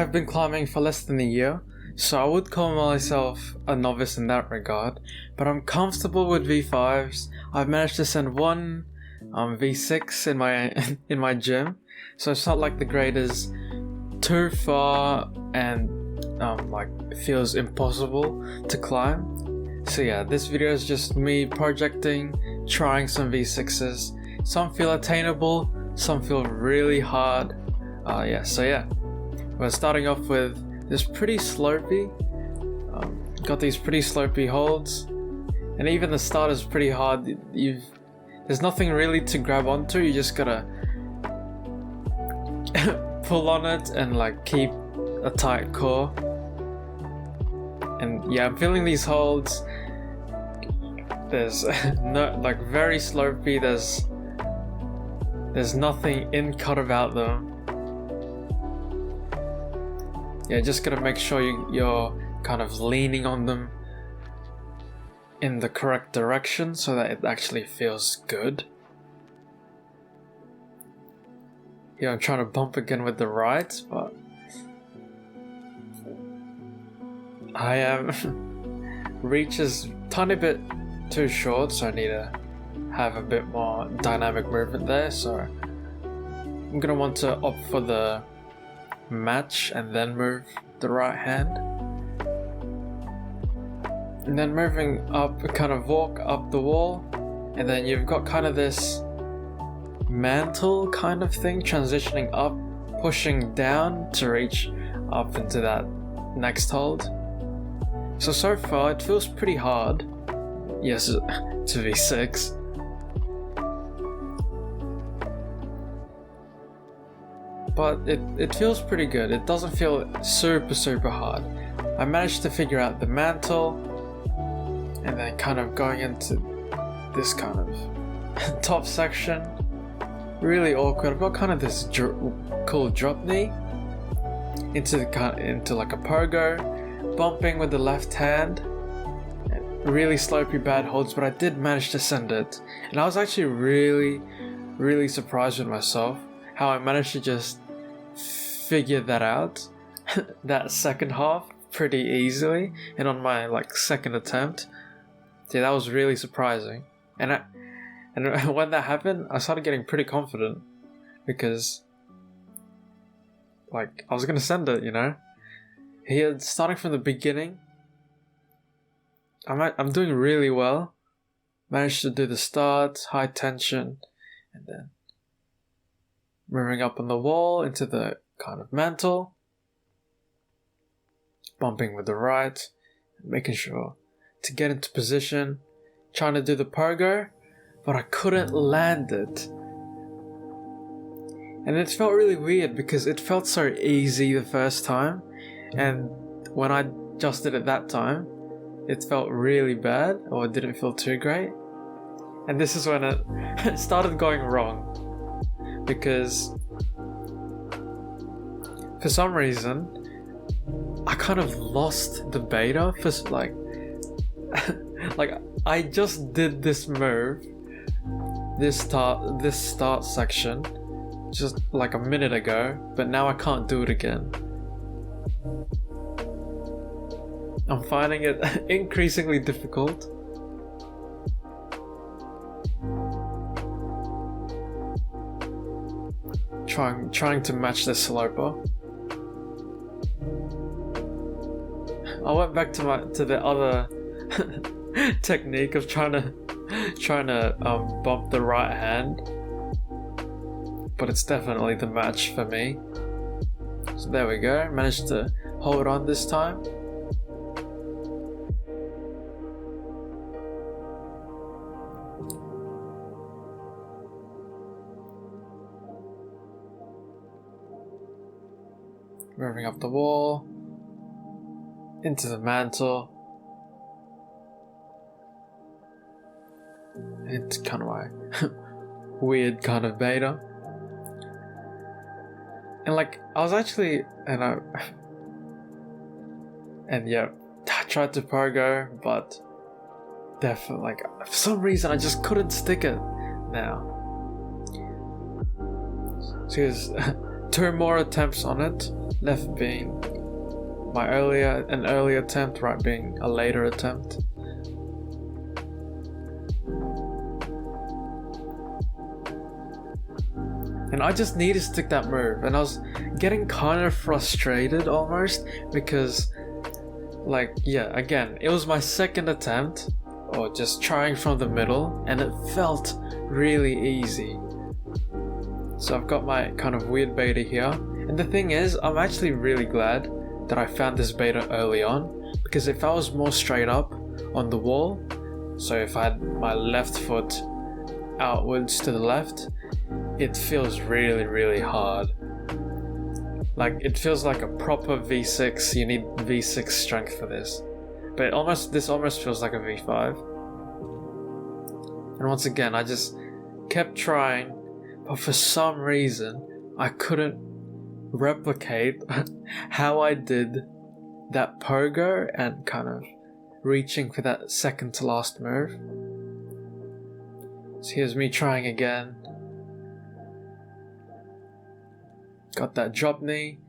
I've been climbing for less than a year, so I would call myself a novice in that regard, but I'm comfortable with V5s. I've managed to send one V6 in my gym, so it's not like the grade is too far and like it feels impossible to climb. So yeah, this video is just me projecting, trying some V6s. Some feel attainable, some feel really hard. We're starting off with this pretty slopey. Got these pretty slopey holds, and even the start is pretty hard. There's nothing really to grab onto. You just gotta pull on it and like keep a tight core. And yeah, I'm feeling these holds. There's no like very slopey. There's nothing in cut about them. Yeah, just gotta make sure you're kind of leaning on them in the correct direction so that it actually feels good. Yeah, I'm trying to bump again with the right, but I am reach is tiny bit too short, so I need to have a bit more dynamic movement there. So I'm gonna want to opt for the match and then move the right hand, and then moving up, kind of walk up the wall, and then you've got kind of this mantle kind of thing transitioning up, pushing down to reach up into that next hold. So far it feels pretty hard. Yes, to V6. But it feels pretty good. It doesn't feel super hard. I managed to figure out the mantle, and then kind of going into this kind of top section. Really awkward. I've got kind of this cool drop knee into like a pogo, bumping with the left hand. Really slopey bad holds, but I did manage to send it, and I was actually really surprised with myself how I managed to just figure that out that second half pretty easily, and on my like second attempt. Yeah, that was really surprising, and when that happened, I started getting pretty confident because like I was gonna send it, you know. Here, starting from the beginning, I'm doing really well. Managed to do the start, high tension, and then moving up on the wall into the kind of mantle, bumping with the right, making sure to get into position, trying to do the pogo, but I couldn't land it. And it felt really weird because it felt so easy the first time, and when I just did it that time, it felt really bad, or it didn't feel too great. And this is when it started going wrong, because for some reason I kind of lost the beta for like I just did this move, this start section just like a minute ago, but now I can't do it again. I'm finding it increasingly difficult. Trying to match the sloper. I went back to the other technique of trying to bump the right hand, but it's definitely the match for me. So there we go. Managed to hold on this time. Moving up the wall, into the mantle. It's kind of my weird kind of beta. And like, I was actually, I tried to pogo, but definitely, like, for some reason I just couldn't stick it now. Because 2 more attempts on it, left being an early attempt, right being a later attempt. And I just need to stick that move, and I was getting kind of frustrated almost because, like, yeah, again, it was my second attempt, or just trying from the middle, and it felt really easy. So I've got my kind of weird beta here, and the thing is, I'm actually really glad that I found this beta early on, because if I was more straight up on the wall, so if I had my left foot outwards to the left, it feels really, really hard. Like, it feels like a proper V6. You need V6 strength for this, but this almost feels like a V5. And once again, I just kept trying, but for some reason I couldn't replicate how I did that pogo and kind of reaching for that second to last move. So here's me trying again. Got that drop knee.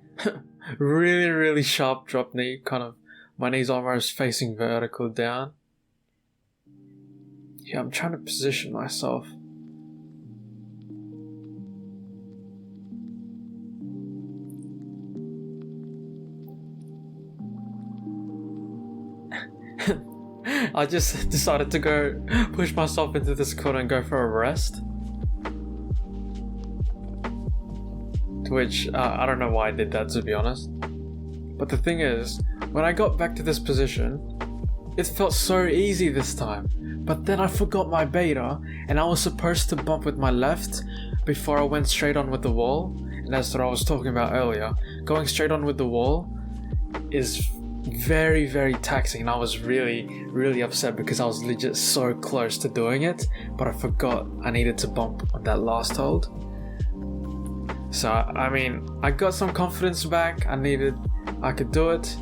Really, really sharp drop knee. Kind of, my knee's almost facing vertical down. Yeah, I'm trying to position myself. I just decided to go push myself into this corner and go for a rest. To which, I don't know why I did that, to be honest. But the thing is, when I got back to this position, it felt so easy this time. But then I forgot my beta, and I was supposed to bump with my left before I went straight on with the wall. And that's what I was talking about earlier. Going straight on with the wall is very, very taxing, and I was really, really upset because I was legit so close to doing it, but I forgot I needed to bump on that last hold. So, I mean, I got some confidence back. I could do it,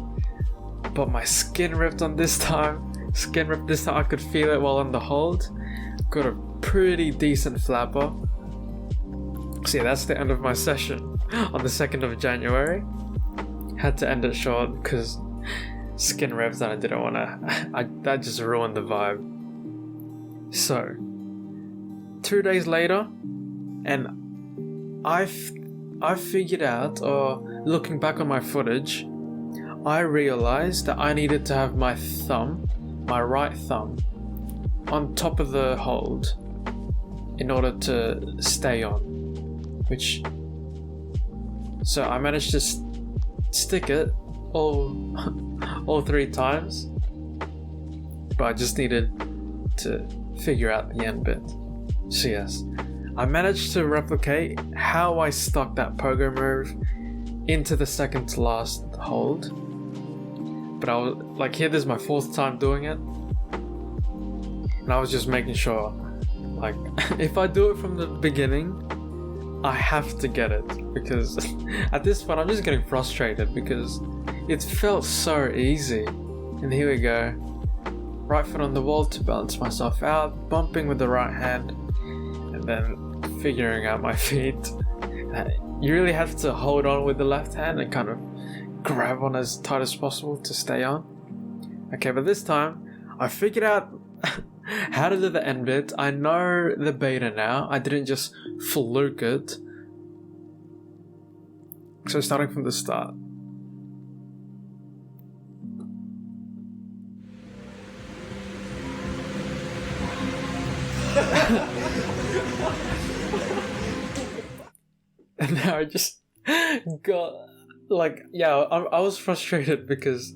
but my skin ripped this time. I could feel it while on the hold. Got a pretty decent flapper. So yeah, that's the end of my session on the 2nd of January. Had to end it short because skin ripped and I didn't want to. That just ruined the vibe. So, 2 days later, and I figured out, or looking back on my footage, I realized that I needed to have my right thumb, on top of the hold in order to stay on. So I managed to stick it all 3 times, but I just needed to figure out the end bit. So yes, I managed to replicate how I stuck that pogo move into the second to last hold. But I was like, here, this is my 4th time doing it, and I was just making sure, like, if I do it from the beginning, I have to get it, because at this point I'm just getting frustrated because it felt so easy. And here we go, right foot on the wall to balance myself out, bumping with the right hand, and then figuring out my feet. You really have to hold on with the left hand and kind of grab on as tight as possible to stay on. Okay, but this time I figured out how to do the end bit. I know the beta now. I didn't just fluke it. So starting from the start. And now I just got, like, yeah, I was frustrated because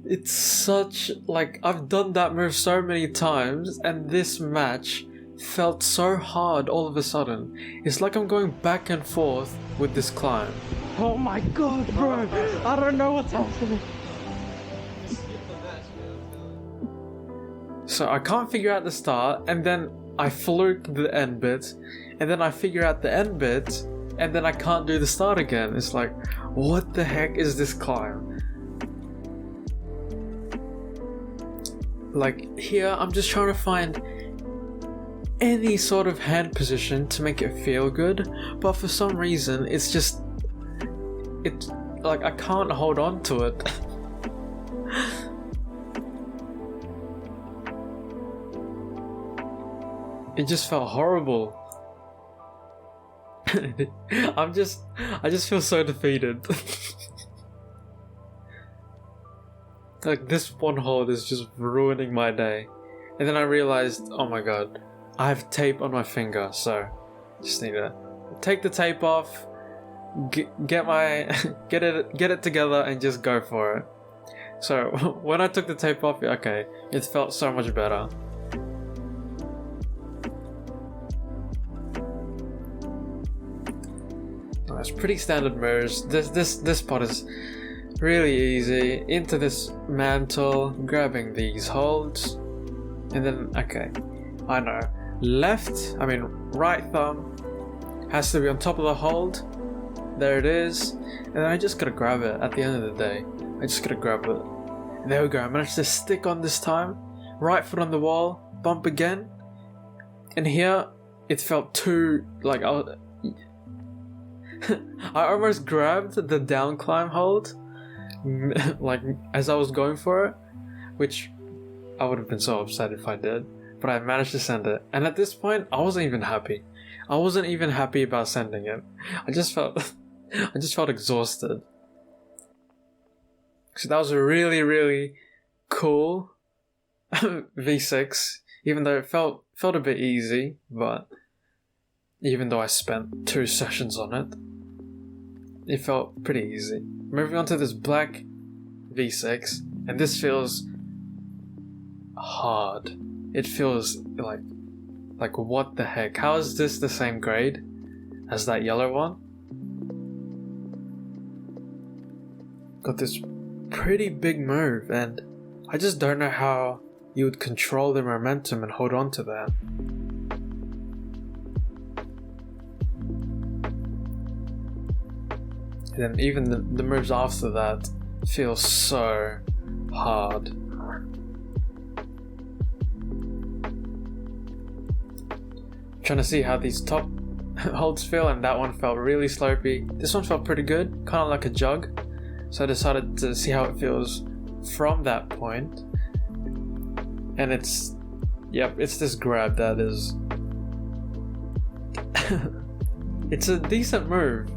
it's such, like, I've done that move so many times, and this match felt so hard all of a sudden. It's like I'm going back and forth with this climb. Oh my god, bro! I don't know what's happening. So I can't figure out the start, and then I fluke the end bit, and then I figure out the end bit, and then I can't do the start again. It's like, what the heck is this climb? Like, here I'm just trying to find any sort of hand position to make it feel good, but for some reason it's just, it like I can't hold on to it. It just felt horrible. I just feel so defeated. Like, this one hold is just ruining my day. And then I realized, oh my god, I have tape on my finger, so just need to take the tape off, get it together, and just go for it. So when I took the tape off, okay, it felt so much better. It's pretty standard moves. This part is really easy. Into this mantle, grabbing these holds, and then okay, I know. Right thumb has to be on top of the hold. There it is, and then I just gotta grab it. At the end of the day, I just gotta grab it. And there we go. I managed to stick on this time. Right foot on the wall, bump again, and here it felt too like I almost grabbed the down climb hold, like as I was going for it, which I would have been so upset if I did, but I managed to send it. And at this point, I wasn't even happy. I wasn't even happy about sending it. I just felt exhausted. So that was a really, really cool V6, even though it felt a bit easy, but even though I spent 2 sessions on it, it felt pretty easy. Moving on to this black V6, and this feels hard. It feels like what the heck? How is this the same grade as that yellow one? Got this pretty big move, and I just don't know how you would control the momentum and hold on to that. And then even the moves after that feel so hard. Trying to see how these top holds feel, and that one felt really slopey. This one felt pretty good, kind of like a jug. So I decided to see how it feels from that point. And it's this grab that is it's a decent move.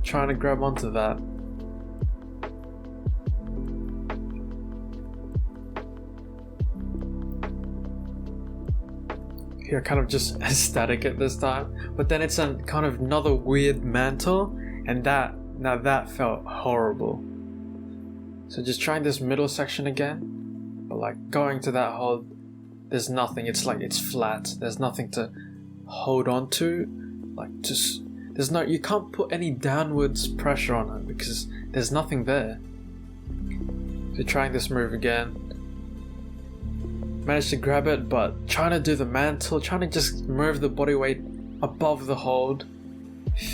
Trying to grab onto that. Here, kind of just static at this time, but then it's a kind of another weird mantle, and that felt horrible. So just trying this middle section again, but like going to that hold, there's nothing. It's like it's flat. There's nothing to hold on to. Like just. You can't put any downwards pressure on it because there's nothing there. So trying this move again. Managed to grab it, but trying to do the mantle, trying to just move the body weight above the hold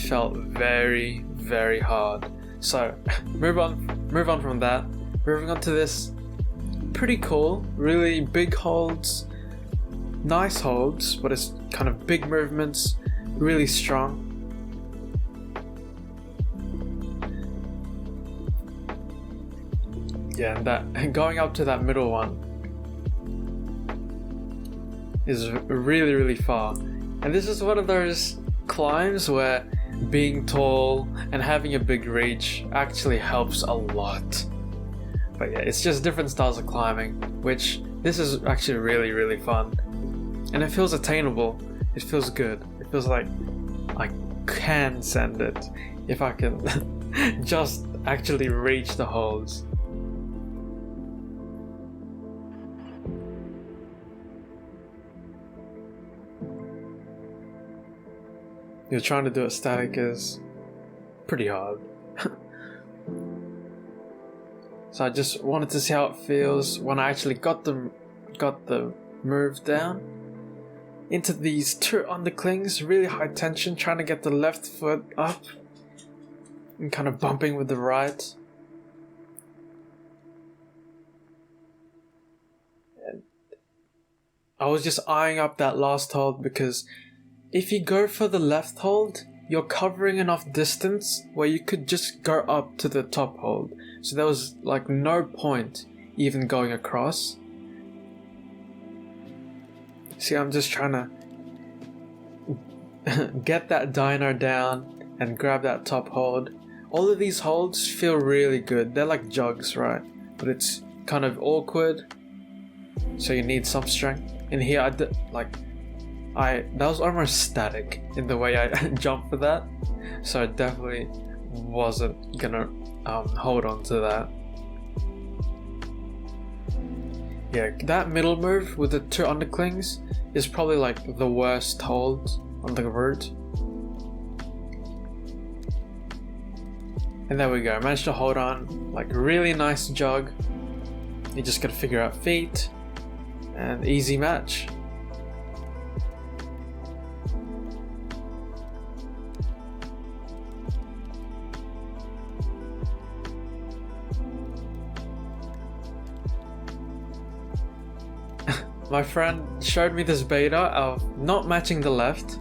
felt very, very hard. So move on from that. Moving on to this. Pretty cool, really big holds. Nice holds, but it's kind of big movements, really strong. Yeah, and going up to that middle one is really, really far. And this is one of those climbs where being tall and having a big reach actually helps a lot. But yeah, it's just different styles of climbing, which this is actually really, really fun. And it feels attainable. It feels good. It feels like I can send it if I can just actually reach the holds. You're trying to do it static is pretty hard. So I just wanted to see how it feels when I actually got the move down into these 2 underclings, really high tension, trying to get the left foot up and kind of bumping with the right. And I was just eyeing up that last hold because if you go for the left hold, you're covering enough distance where you could just go up to the top hold. So there was like no point even going across. See, I'm just trying to get that dyno down and grab that top hold. All of these holds feel really good. They're like jugs, right? But it's kind of awkward, so you need some strength. In here, that was almost static in the way I jumped for that, so I definitely wasn't gonna hold on to that. Yeah, that middle move with the 2 underclings is probably like the worst hold on the route. And there we go, managed to hold on, like really nice jug. You just gotta figure out feet, and easy match. My friend showed me this beta of not matching the left,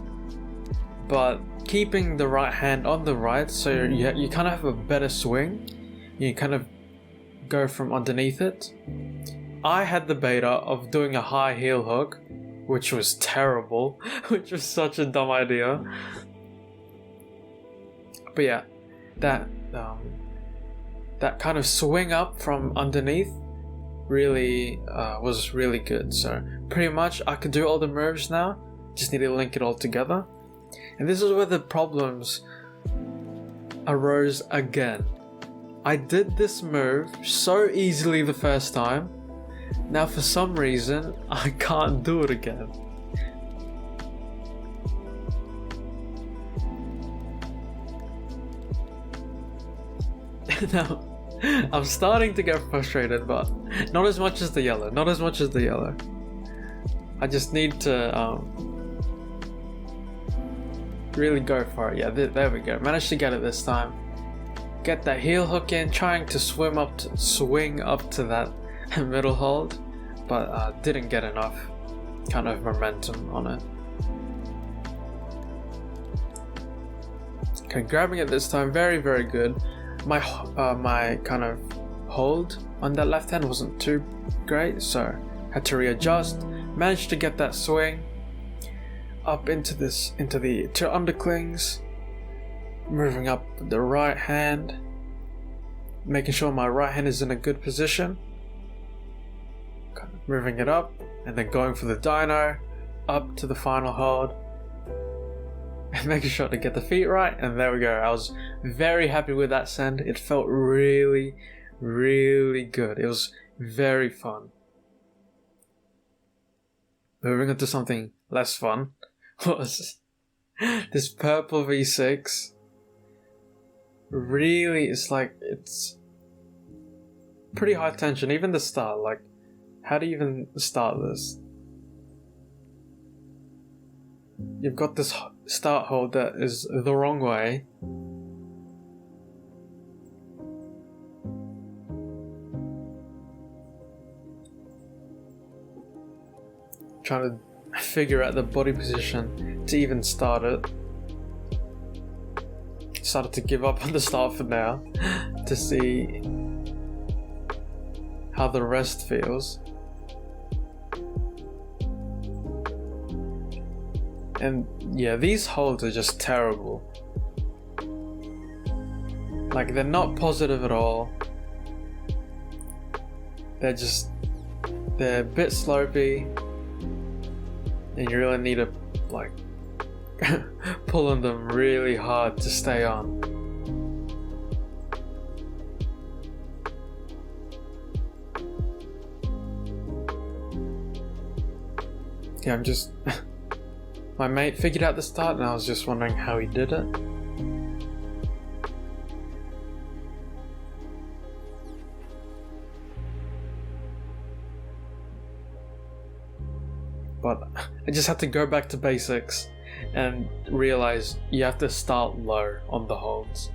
but keeping the right hand on the right, so you kind of have a better swing. You kind of go from underneath it. I had the beta of doing a high heel hook, which was terrible, which was such a dumb idea. But yeah, that kind of swing up from underneath really was really good. So pretty much I could do all the moves now, just need to link it all together. And this is where the problems arose again. I did this move so easily the first time. Now for some reason I can't do it again. Now I'm starting to get frustrated, but not as much as the yellow. Not as much as the yellow. I just need to really go for it. Yeah, there we go. Managed to get it this time. Get that heel hook in, trying to swing up to that middle hold, but didn't get enough kind of momentum on it. Okay, grabbing it this time, very, very good. My kind of hold on that left hand wasn't too great, so had to readjust. Managed to get that swing up into the 2 underclings, moving up the right hand, making sure my right hand is in a good position, kind of moving it up, and then going for the dyno up to the final hold. Making sure to get the feet right, and there we go. I was very happy with that send. It felt really, really good. It was very fun. Moving on to something less fun was this purple V6. Really, it's pretty high tension. Even the start, like, how do you even start this? You've got this start hold that is the wrong way. Trying to figure out the body position to even start it. Started to give up on the start for now to see how the rest feels. And yeah, these holds are just terrible. Like, they're not positive at all. They're a bit slopey, and you really need to like pull on them really hard to stay on. Yeah, I'm just my mate figured out the start, and I was just wondering how he did it. But I just had to go back to basics and realize you have to start low on the holds.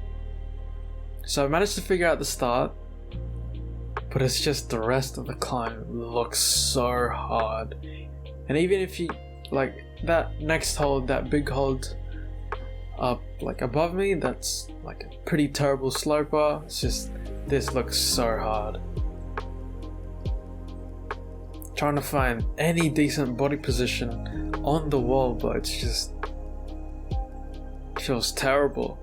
So I managed to figure out the start, but it's just the rest of the climb looks so hard. And even if you like that next hold, that big hold, up like above me that's like a pretty terrible sloper. It's just, this looks so hard. Trying to find any decent body position on the wall, but it's just feels terrible.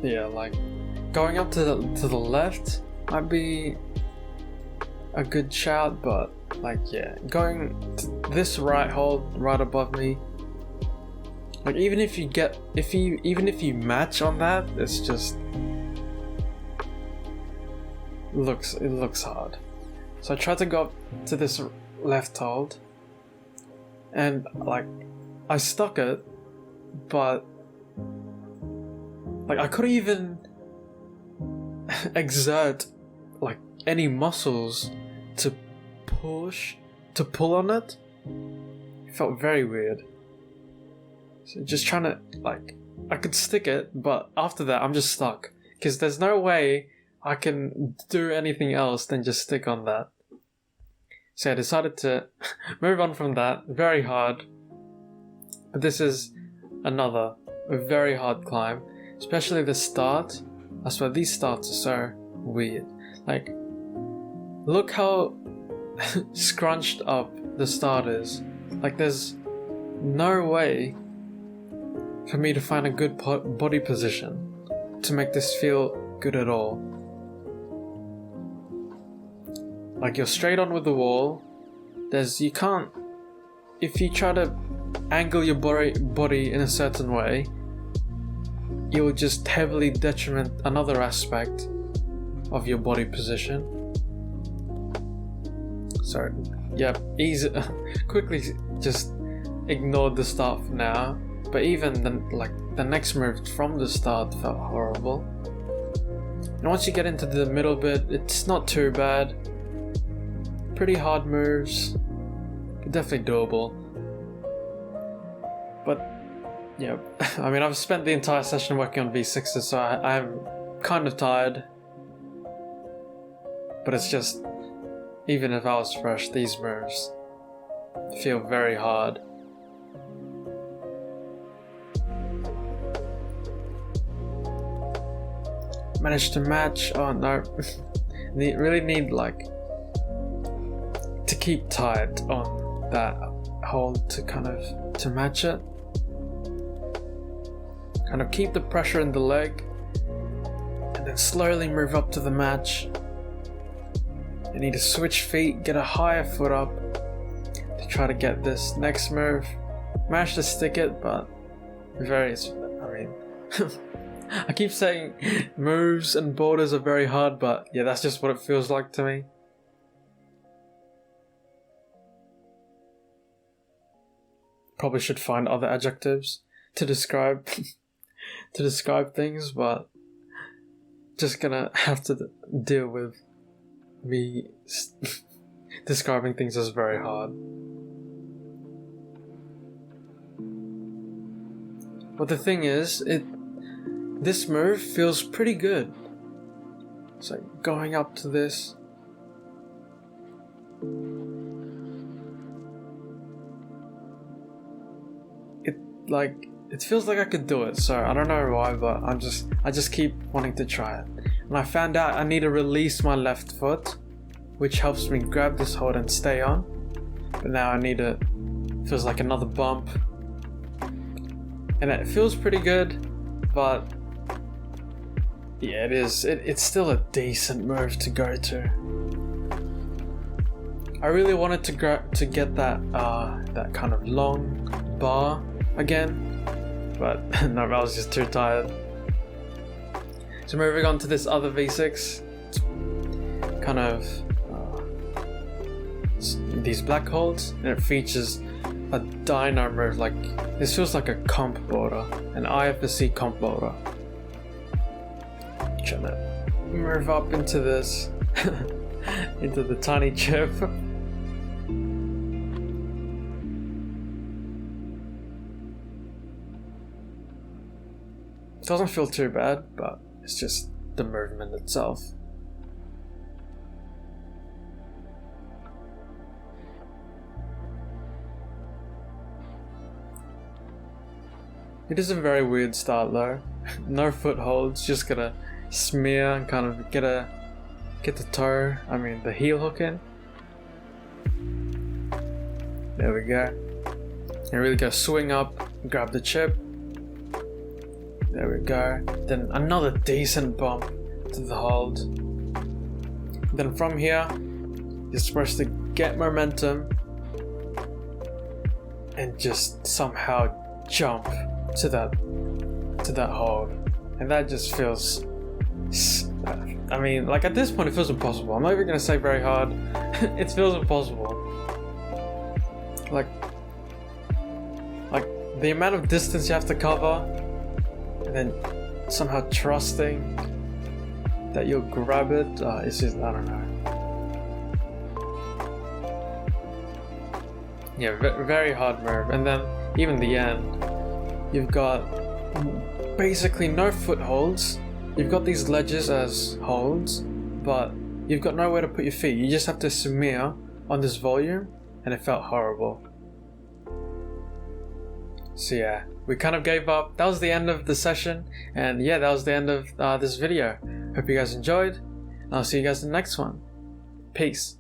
Yeah, like going up to the left might be a good shout, but like, yeah, going to this right hold right above me, like even if you match on that, it's just it looks hard. So I tried to go up to this left hold, and like I stuck it, but like I couldn't even exert like any muscles to pull on it. It felt very weird. So just trying to, like, I could stick it, but after that I'm just stuck, because there's no way I can do anything else than just stick on that. So I decided to move on from that. Very hard. But this is another very hard climb. Especially the start. I swear these starts are so weird. Like, look how scrunched up the start is. Like, there's no way for me to find a good body position to make this feel good at all. Like, you're straight on with the wall. You can't, if you try to angle your body in a certain way, it will just heavily detriment another aspect of your body position. So, yeah, quickly just ignored the start for now. But even the next move from the start felt horrible. And once you get into the middle bit, it's not too bad. Pretty hard moves, but definitely doable. But yeah, I mean, I've spent the entire session working on V6s, so I'm kind of tired. But it's just, even if I was fresh, these moves feel very hard. Managed to match. Oh no. Really need like to keep tight on that hold to kind of to match it. Kind of keep the pressure in the leg, and then slowly move up to the match. You need to switch feet, get a higher foot up to try to get this next move. Managed to stick it, but I keep saying moves and boulders are very hard, but yeah, that's just what it feels like to me. Probably should find other adjectives to describe things, but just gonna have to deal with me describing things as very hard. But the thing is, this move feels pretty good. So going up to this, it feels like I could do it. So I don't know why, but I just keep wanting to try it. And I found out I need to release my left foot, which helps me grab this hold and stay on. But now I need to, feels like another bump. And it feels pretty good, but yeah, it's still a decent move to go to. I really wanted to get that kind of long bar again, but no, I was just too tired. So moving on to this other V6, kind of these black holds, and it features a dyno move. Like, this feels like a comp boulder, an IFSC comp boulder. Trying to move up into this, into the tiny chip. Doesn't feel too bad, but it's just the movement itself. It is a very weird start though. No footholds, just gotta smear and kind of get the heel hook in. There we go. And really go swing up, grab the chip. There we go. Then another decent bump to the hold. Then from here, you're supposed to get momentum and just somehow jump to that hold. And that just feels, I mean, like at this point it feels impossible. I'm not even gonna say very hard. It feels impossible. Like the amount of distance you have to cover, and then somehow trusting that you'll grab it. It's just, I don't know. Yeah, very hard move. And then even the end, you've got basically no footholds. You've got these ledges as holds, but you've got nowhere to put your feet. You just have to smear on this volume, and it felt horrible. So yeah, we kind of gave up. That was the end of the session, and yeah, that was the end of this video. Hope you guys enjoyed, and I'll see you guys in the next one. Peace.